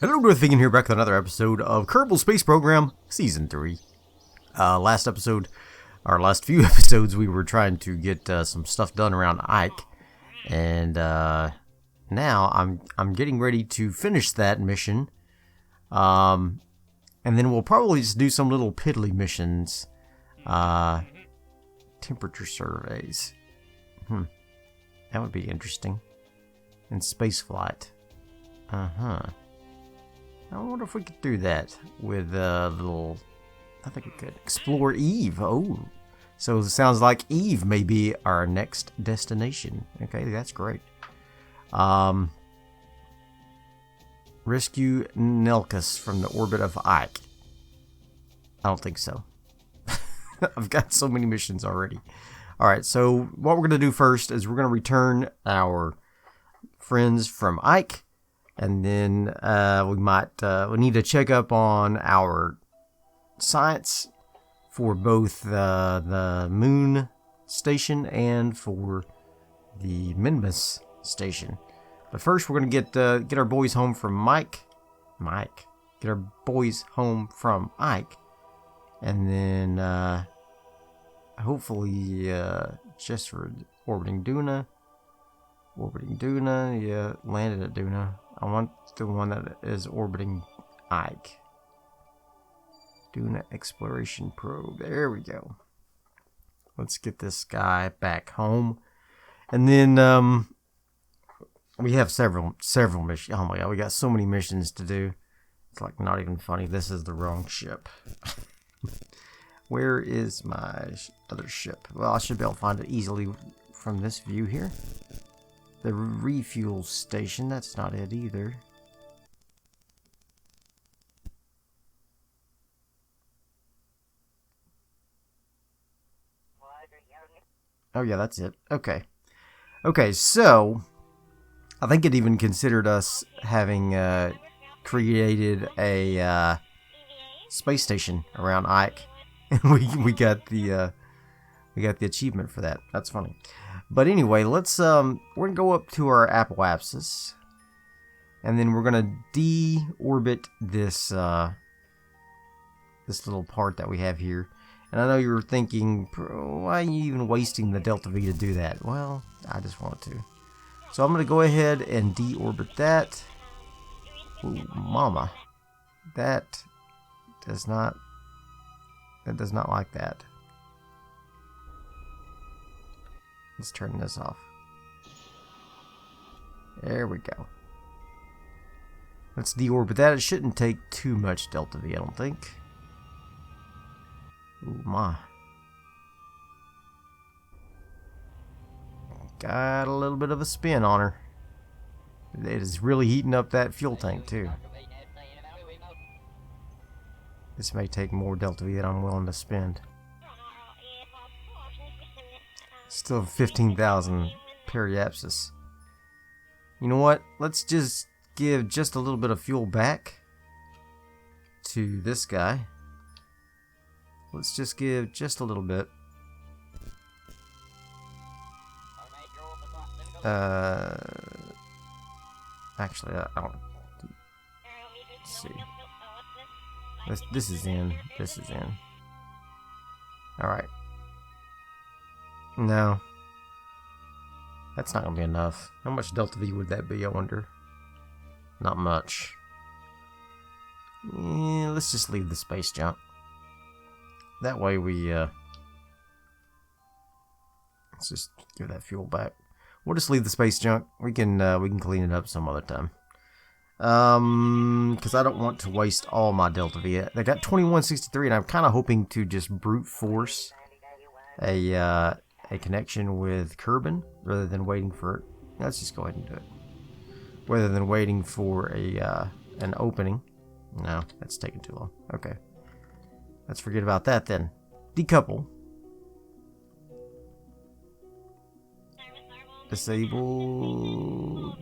Hello, Darthvegan here, back with another episode of Kerbal Space Program Season 3. Last few episodes, we were trying to get some stuff done around Ike, and now I'm getting ready to finish that mission, and then we'll probably just do some little piddly missions, temperature surveys. That would be interesting. And space flight. I wonder if we could do that with little. I think we could explore Eve. Oh, so it sounds like Eve may be our next destination. Okay, that's great. Rescue Nelkus from the orbit of Ike. I don't think so. I've got so many missions already. All right, so what we're going to do first is we're going to return our friends from Ike. And then we need to check up on our science for both the moon station and for the Minmus station. But first, we're gonna get our boys home from get our boys home from Ike, and then hopefully Jessford orbiting Duna. Yeah, landed at Duna. I want the one that is orbiting Ike. Duna Exploration Probe. There we go. Let's get this guy back home. And then we have several missions. Oh my god, we got so many missions to do. It's like not even funny. This is the wrong ship. Where is my other ship? Well, I should be able to find it easily from this view here. The refuel station, that's not it either. Oh yeah, that's it. Okay. Okay, so I think it even considered us having created a space station around Ike. And we got the achievement for that. That's funny. But anyway, let's we're gonna go up to our apoapsis, and then we're gonna deorbit this this little part that we have here. And I know you were thinking, why are you even wasting the DeltaV to do that? Well, I just want to. So I'm gonna go ahead and deorbit that. Ooh, mama, that does not like that. Let's turn this off. There we go. Let's deorbit that. It shouldn't take too much DeltaV, I don't think. Ooh, my. Got a little bit of a spin on her. It is really heating up that fuel tank, too. This may take more DeltaV than I'm willing to spend. Still 15,000 periapsis. You know what? Let's just give just a little bit of fuel back to this guy. Let's just give just a little bit. Actually, I don't. Let's see. This is in. This is in. All right. No. That's not going to be enough. How much DeltaV would that be, I wonder? Not much. Yeah, let's just leave the space junk. That way we, let's just give that fuel back. We'll just leave the space junk. We can clean it up some other time. Because I don't want to waste all my DeltaV. They got 2163, and I'm kind of hoping to just brute force a connection with Kerbal rather than waiting for it. Let's just go ahead and do it. Rather than waiting for an opening. No, that's taking too long. Okay. Let's forget about that then. Decouple. Disable.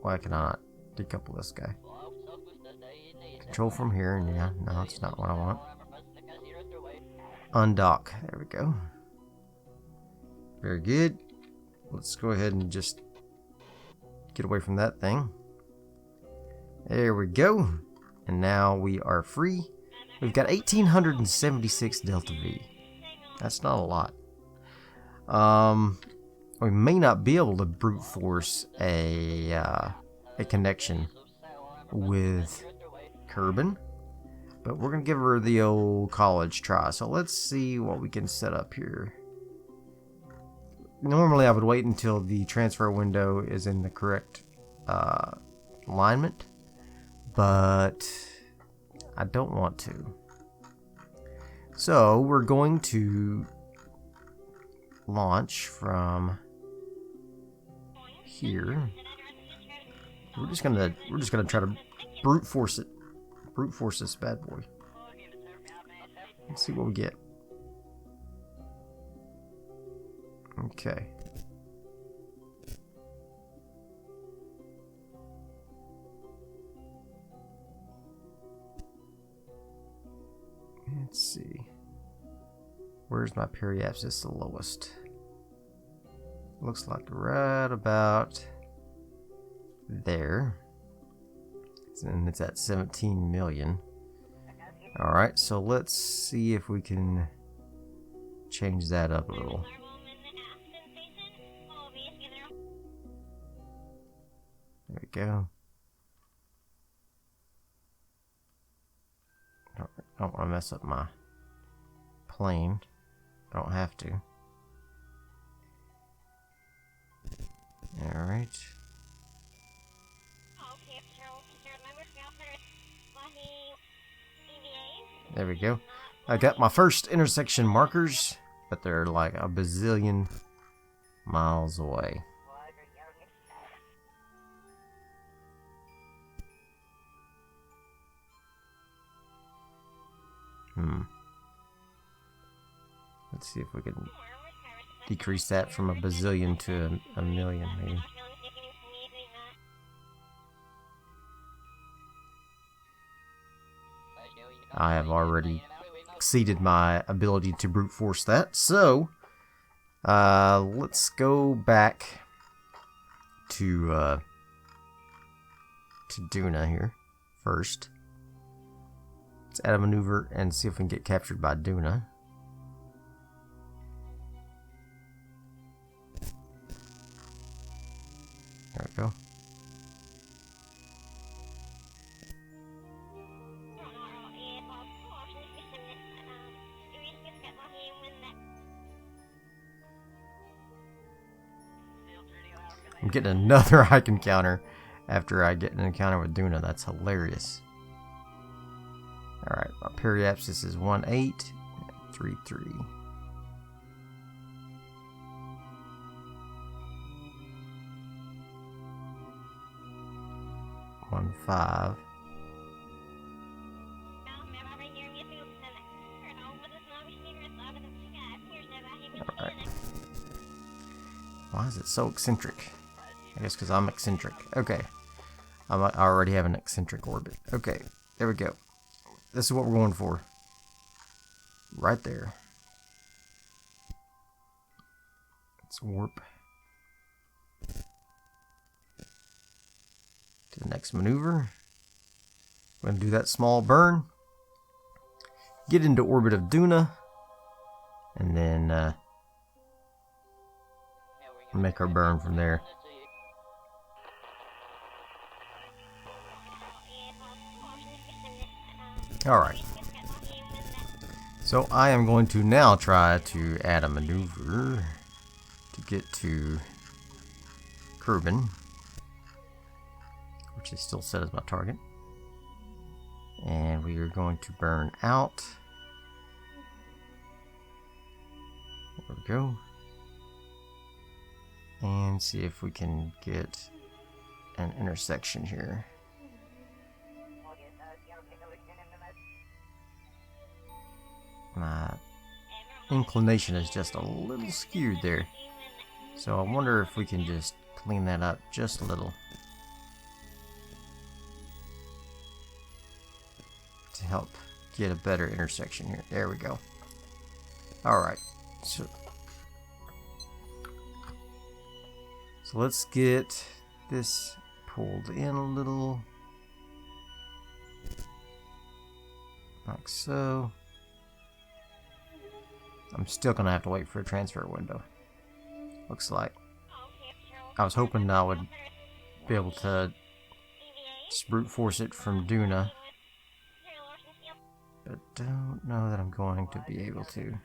Why can I not decouple this guy? Control from here, and yeah, no, that's not what I want. Undock. There we go. Very good. Let's go ahead and just get away from that thing. There we go. And now we are free. We've got 1,876 DeltaV. That's not a lot. We may not be able to brute force a connection with Kerbal, but we're gonna give her the old college try. So let's see what we can set up here. Normally I would wait until the transfer window is in the correct alignment, but I don't want to. So we're going to launch from here. We're just gonna try to brute force it. Brute force this bad boy. Let's see what we get. Okay. Let's see. Where's my periapsis the lowest? Looks like right about there. And it's at 17 million. Alright, so let's see if we can change that up a little. There we go. I don't want to mess up my plane. I don't have to. Alright. There we go. I got my first intersection markers, but they're like a bazillion miles away. Let's see if we can decrease that from a bazillion to a million, maybe. I have already exceeded my ability to brute force that, so let's go back to Duna here first. Let's add a maneuver and see if we can get captured by Duna. There we go. I'm getting another hike encounter after I get an encounter with Duna. That's hilarious. Alright, my periapsis is 1833. 15. Alright. Why is it so eccentric? I guess because I'm eccentric. Okay. I already have an eccentric orbit. Okay, there we go. This is what we're going for. Right there. Let's warp to the next maneuver. We're going to do that small burn. Get into orbit of Duna. And then make our burn from there. Alright. So I am going to now try to add a maneuver to get to Kerbal, which is still set as my target. And we are going to burn out. There we go. And see if we can get an intersection here. My inclination is just a little skewed there. So I wonder if we can just clean that up just a little. To help get a better intersection here. There we go. Alright. So let's get this pulled in a little. Like so. I'm still gonna have to wait for a transfer window. Looks like. I was hoping I would be able to just brute force it from Duna. But don't know that I'm going to be able to.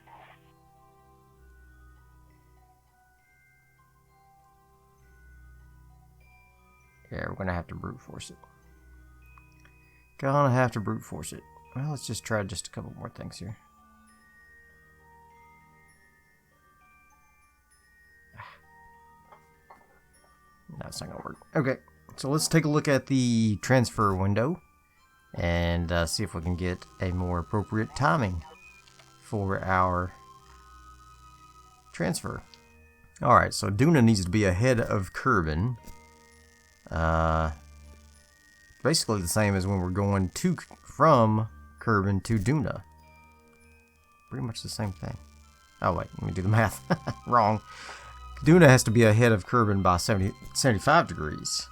Yeah, we're gonna have to brute force it. Gonna have to brute force it. Well, let's just try just a couple more things here. No, it's not gonna work. Okay, so let's take a look at the transfer window and see if we can get a more appropriate timing for our transfer. Alright, so Duna needs to be ahead of Kerbal. Basically the same as when we're going from Kerbal to Duna. Pretty much the same thing. Oh wait, let me do the math. Wrong. Duna has to be ahead of Kerbal by 75 degrees.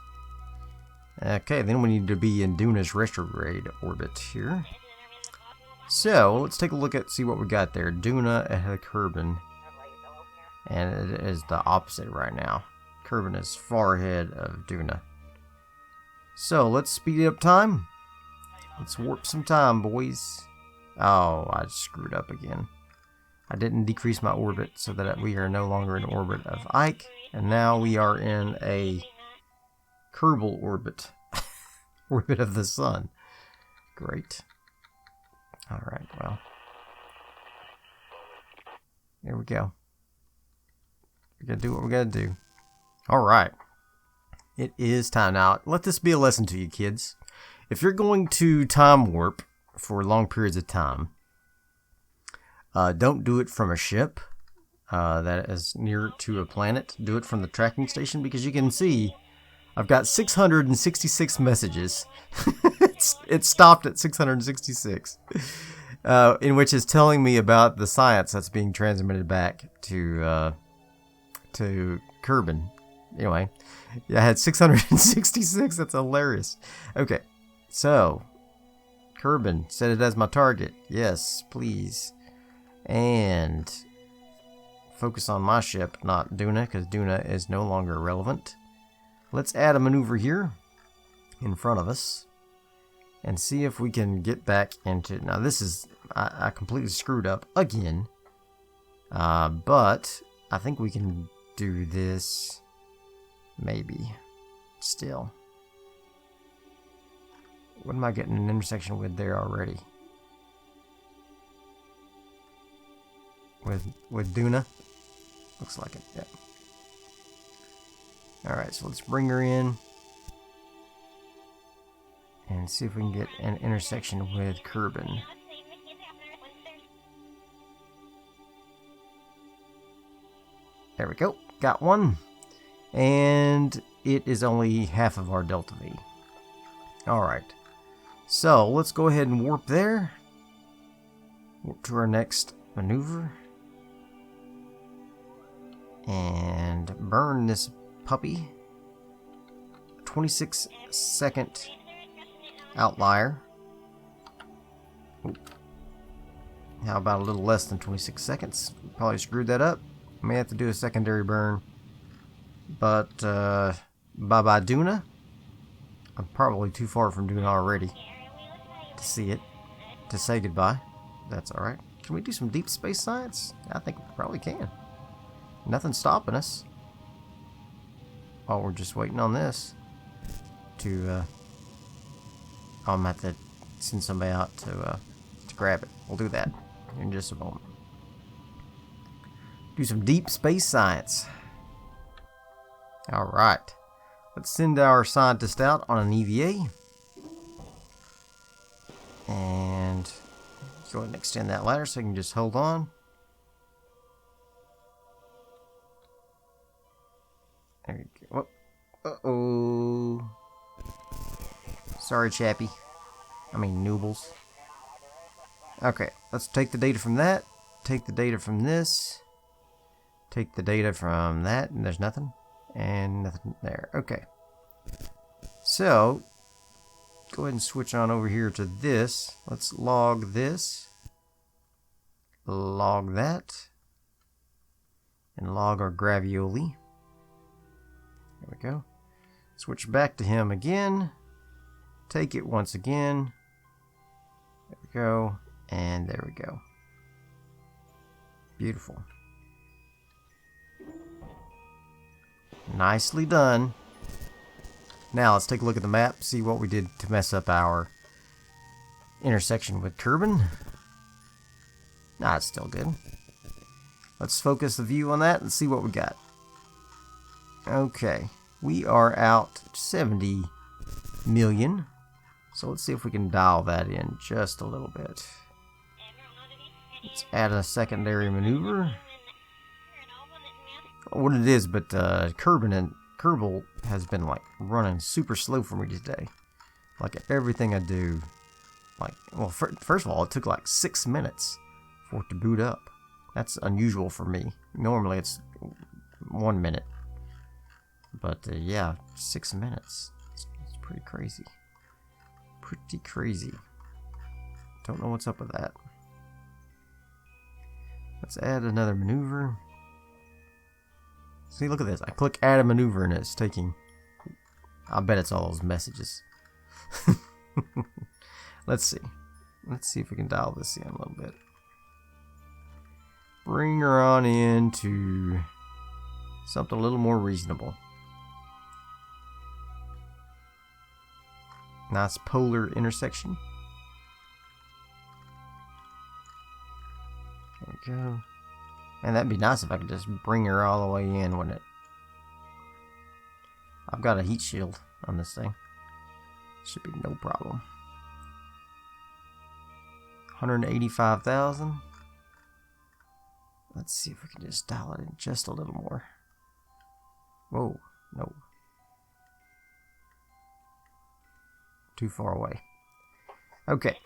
Okay, then we need to be in Duna's retrograde orbit here. So, let's take a look at, see what we got there. Duna ahead of Kerbal. And it is the opposite right now. Kerbal is far ahead of Duna. So, let's speed up time. Let's warp some time, boys. Oh, I screwed up again. I didn't decrease my orbit so that we are no longer in orbit of Ike. And now we are in a Kerbal orbit. Orbit of the sun. Great. Alright, well. Here we go. We gotta do what we gotta do. Alright. It is time. Now, let this be a lesson to you, kids. If you're going to time warp for long periods of time, don't do it from a ship that is near to a planet. Do it from the tracking station, because you can see I've got 666 messages. It stopped at 666, in which is telling me about the science that's being transmitted back to Kerbal. Anyway, yeah, I had 666. That's hilarious. Okay, so Kerbal, set it as my target. Yes, please. And focus on my ship, not Duna, because Duna is no longer relevant. Let's add a maneuver here in front of us and see if we can get back into... Now this is... I completely screwed up again. But I think we can do this maybe still. What am I getting an intersection with there already? With Duna? Looks like it, yeah. Alright, so let's bring her in and see if we can get an intersection with Kerbal. There we go. Got one. And it is only half of our DeltaV. Alright. So, let's go ahead and warp there. Warp to our next maneuver. And burn this puppy. 26-second outlier. Oop. How about a little less than 26 seconds? Probably screwed that up. May have to do a secondary burn. But, bye-bye Duna. I'm probably too far from Duna already to see it. To say goodbye. That's alright. Can we do some deep space science? I think we probably can. Nothing's stopping us. Oh, we're just waiting on this to, I'm gonna have to send somebody out to grab it. We'll do that in just a moment. Do some deep space science. Alright. Let's send our scientist out on an EVA. And go ahead and extend that ladder so you can just hold on. There you go. Uh-oh. Sorry, chappy. I mean, noobles. Okay, let's take the data from that. Take the data from this. Take the data from that, and there's nothing. And nothing there. Okay. So, go ahead and switch on over here to this. Let's log this. Log that. And log our gravioli. There we go. Switch back to him again. Take it once again. There we go. And there we go. Beautiful. Nicely done. Now let's take a look at the map, see what we did to mess up our intersection with Kerbal. Nah, it's still good. Let's focus the view on that and see what we got. Okay, we are out 70 million. So let's see if we can dial that in just a little bit. Let's add a secondary maneuver. What it is, but Kerbal has been like running super slow for me today. Like everything I do, like, well, first of all, it took like 6 minutes for it to boot up. That's unusual for me. Normally it's 1 minute, but yeah, 6 minutes. It's pretty crazy. Pretty crazy. Don't know what's up with that. Let's add another maneuver. See, look at this. I click add a maneuver and it's taking... I bet it's all those messages. Let's see. Let's see if we can dial this in a little bit. Bring her on into something a little more reasonable. Nice polar intersection. There we go. And that'd be nice if I could just bring her all the way in, wouldn't it? I've got a heat shield on this thing. Should be no problem. 185,000. Let's see if we can just dial it in just a little more. Whoa, no. Too far away. Okay.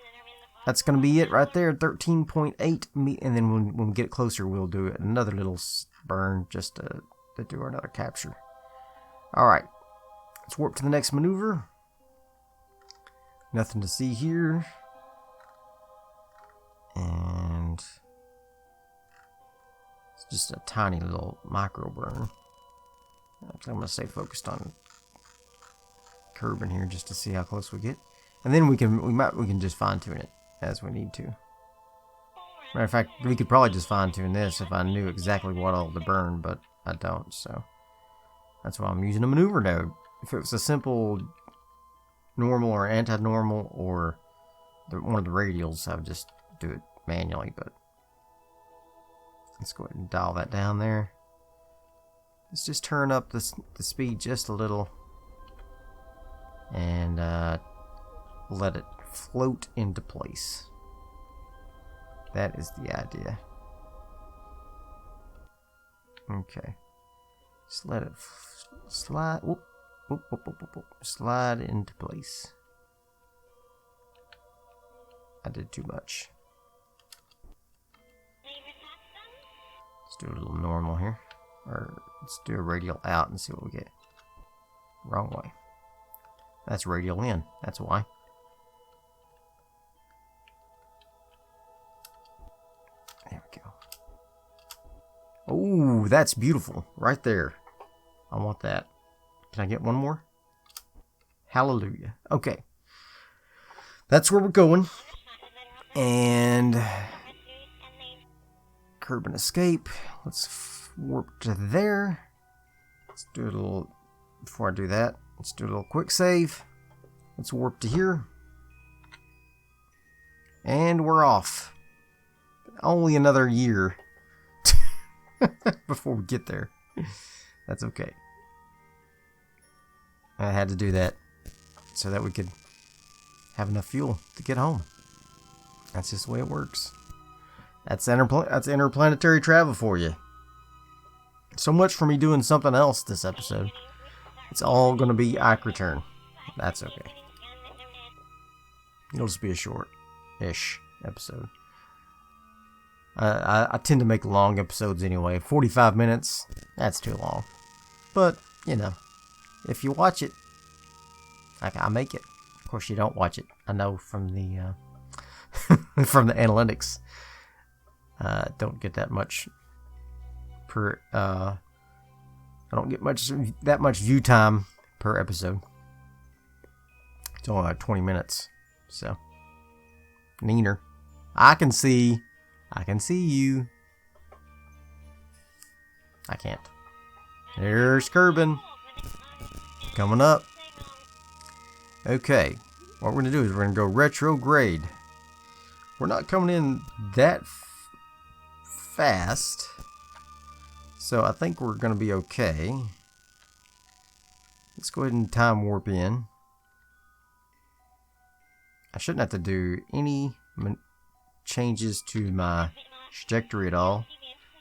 That's going to be it right there, 13.8, and then when we get closer, we'll do another little burn just to do another capture. Alright, let's warp to the next maneuver. Nothing to see here. And it's just a tiny little micro burn. I'm going to stay focused on Kerbal here just to see how close we get. And then we can just fine tune it as we need to. Matter of fact, we could probably just fine tune this if I knew exactly what all to burn, but I don't, so that's why I'm using a maneuver node. If it was a simple normal or anti-normal or one of the radials, I would just do it manually, but let's go ahead and dial that down there. Let's just turn up the speed just a little and let it float into place. That is the idea. Okay. Just let it slide. Whoop, whoop, whoop, whoop, whoop, whoop. Slide into place. I did too much. Let's do a little normal here. Or let's do a radial out and see what we get. Wrong way. That's radial in. That's why. There we go. Oh, that's beautiful. Right there. I want that. Can I get one more? Hallelujah. Okay. That's where we're going. And curb and escape. Let's warp to there. Let's do a little, before I do that, let's do a little quick save. Let's warp to here. And we're off. Only another year before we get there. That's okay. I had to do that so that we could have enough fuel to get home. That's just the way it works. That's interplanetary travel for you. So much for me doing something else this episode. It's all going to be Ike Return. That's okay. It'll just be a short-ish episode. I tend to make long episodes anyway. 45 minutes, that's too long. But, you know, if you watch it, I make it. Of course, you don't watch it. I know from the from the analytics. Don't get that much per. I don't get that much view time per episode. It's only like 20 minutes, so neener. I can see you. I can't. There's Kerbal coming up. Okay, what we're gonna do is we're gonna go retrograde. We're not coming in that fast, so I think we're gonna be okay. Let's go ahead and time warp in. I shouldn't have to do any changes to my trajectory at all.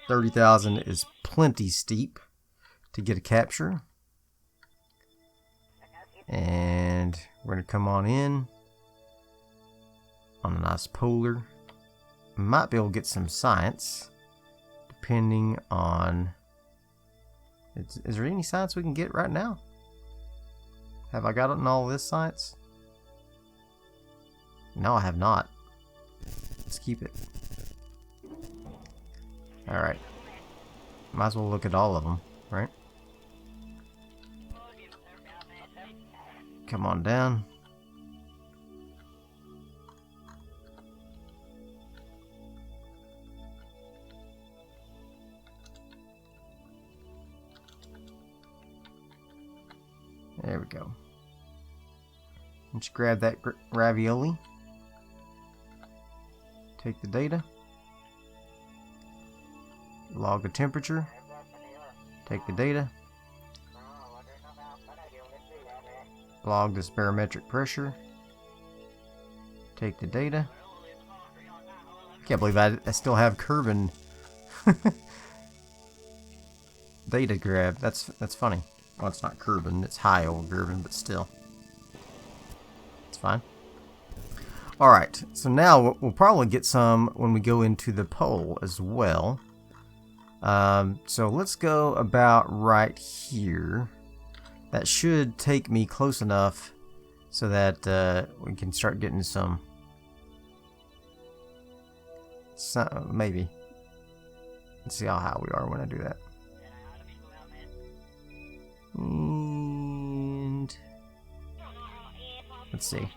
30,000 is plenty steep to get a capture. And we're going to come on in on a nice polar. Might be able to get some science depending on... Is there any science we can get right now? Have I gotten all this science? No, I have not. Let's keep it. Alright. Might as well look at all of them, right? Come on down. There we go. Let's grab that ravioli. Take the data. Log the temperature. Take the data. Log this barometric pressure. Take the data. Can't believe I still have Kerbal data grab. That's funny. Well, it's not Kerbal, it's high old Kerbal, but still. It's fine. Alright, so now we'll probably get some when we go into the pole as well. So let's go about right here. That should take me close enough so that we can start getting some maybe. Let's see how high we are when I do that. And let's see.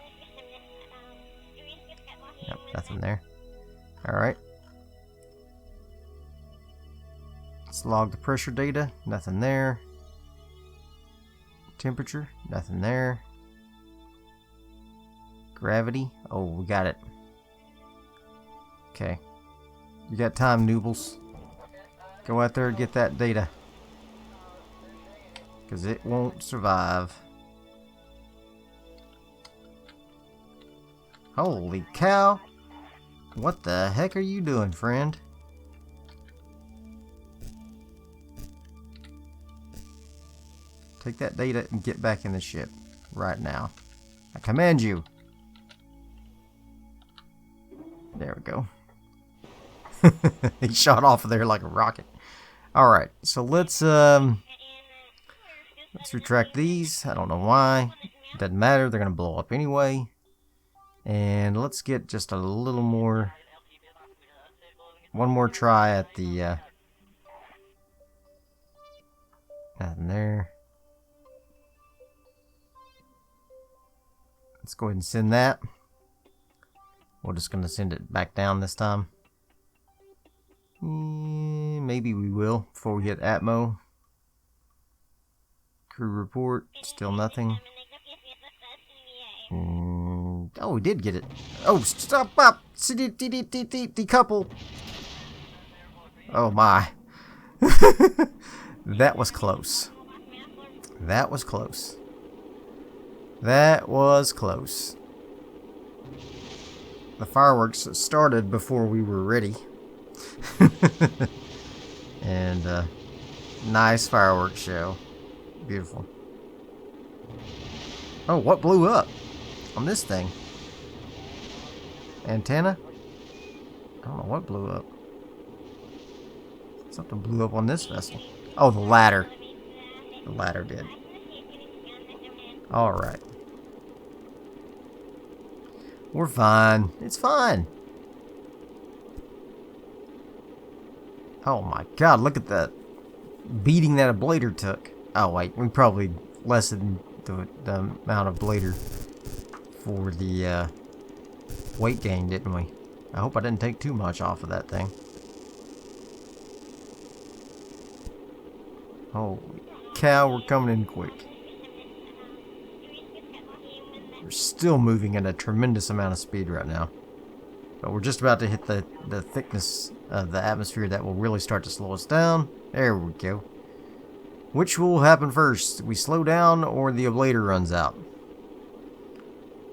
Yep, nothing there. Alright. Let's log the pressure data. Nothing there. Temperature. Nothing there. Gravity. Oh, we got it. Okay. You got time, Noobles. Go out there and get that data. Because it won't survive. Holy cow! What the heck are you doing, friend? Take that data and get back in the ship right now. I command you. There we go. He shot off of there like a rocket. Alright, so let's retract these. I don't know why. It doesn't matter, they're gonna blow up anyway. And let's get just a little more, one more try at the nothing there. Let's go ahead and send that. We're just gonna send it back down this time. Maybe we will before we get Atmo. Crew report, still nothing. Oh, we did get it. Oh, stop up! Decouple! Oh my. That was close. That was close. That was close. The fireworks started before we were ready. And nice fireworks show. Beautiful. Oh, what blew up on this thing? Antenna? I don't know what blew up. Something blew up on this vessel. Oh, the ladder. The ladder did. Alright. We're fine. It's fine. Oh my god, look at that beating that a blader took. Oh wait, we probably lessened the amount of blader for the weight gain, didn't we? I hope I didn't take too much off of that thing. Holy cow, we're coming in quick. We're still moving at a tremendous amount of speed right now. But we're just about to hit the thickness of the atmosphere that will really start to slow us down. There we go. Which will happen first? We slow down or the ablator runs out?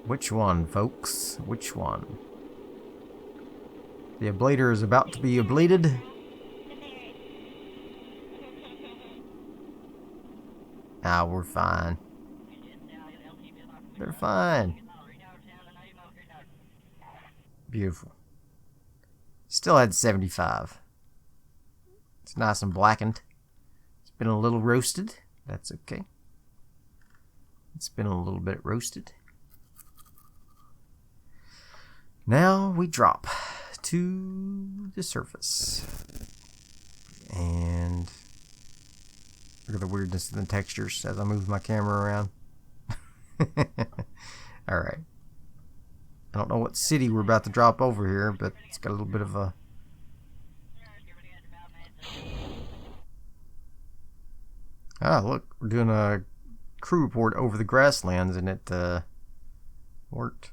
Which one, folks? Which one? The ablator is about to be ablated. Ah, we're fine. They're fine. Beautiful. Still had 75. It's nice and blackened. It's been a little roasted. That's okay. It's been a little bit roasted. Now we drop to the surface. And look at the weirdness of the textures as I move my camera around. Alright. I don't know what city we're about to drop over here, but it's got a little bit of a... Ah, look, we're doing a crew report over the grasslands, and it worked.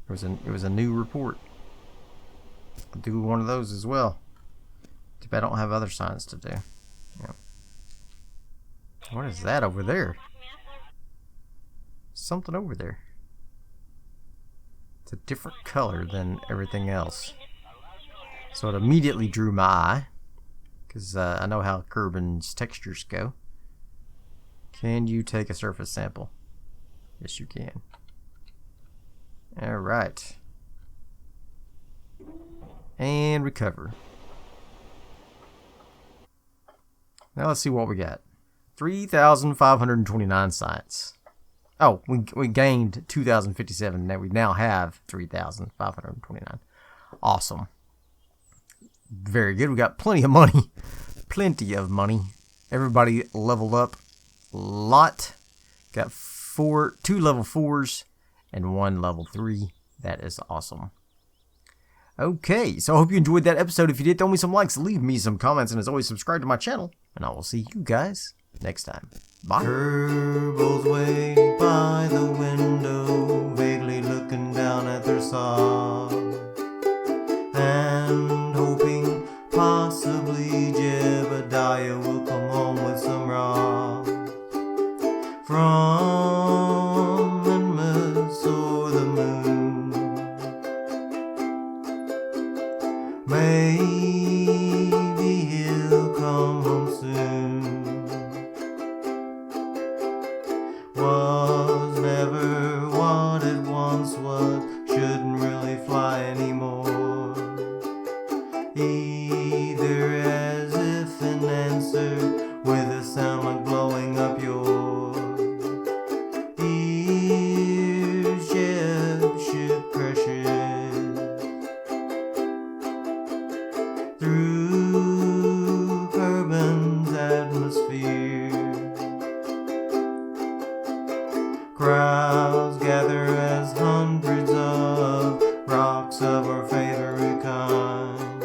It was a new report. I'll do one of those as well. Too bad I don't have other signs to do. Yeah. What is that over there? Something over there. It's a different color than everything else. So it immediately drew my eye. Because I know how Kerbin's textures go. Can you take a surface sample? Yes, you can. Alright. And recover. Now let's see what we got. 3,529 science. Oh, we gained 2,057. Now we now have 3,529. Awesome. Very good. We got plenty of money. Plenty of money. Everybody leveled up a lot. Got 2 level 4s and 1 level 3. That is awesome. Okay, so I hope you enjoyed that episode. If you did, throw me some likes, leave me some comments, and as always, subscribe to my channel. And I will see you guys next time. Bye. Kerbal's waiting by the window, vaguely looking down at their saw, and hoping possibly Jebediah will come home with some raw from Enmas or the moon. Maybe he'll come home soon. Was never what it once was, shouldn't really fly anymore. Either as if an answer with a sound like blowing up your ears. Ship crashes through Kerbin's atmosphere. Crowds gather as hundreds of rocks of our favorite kind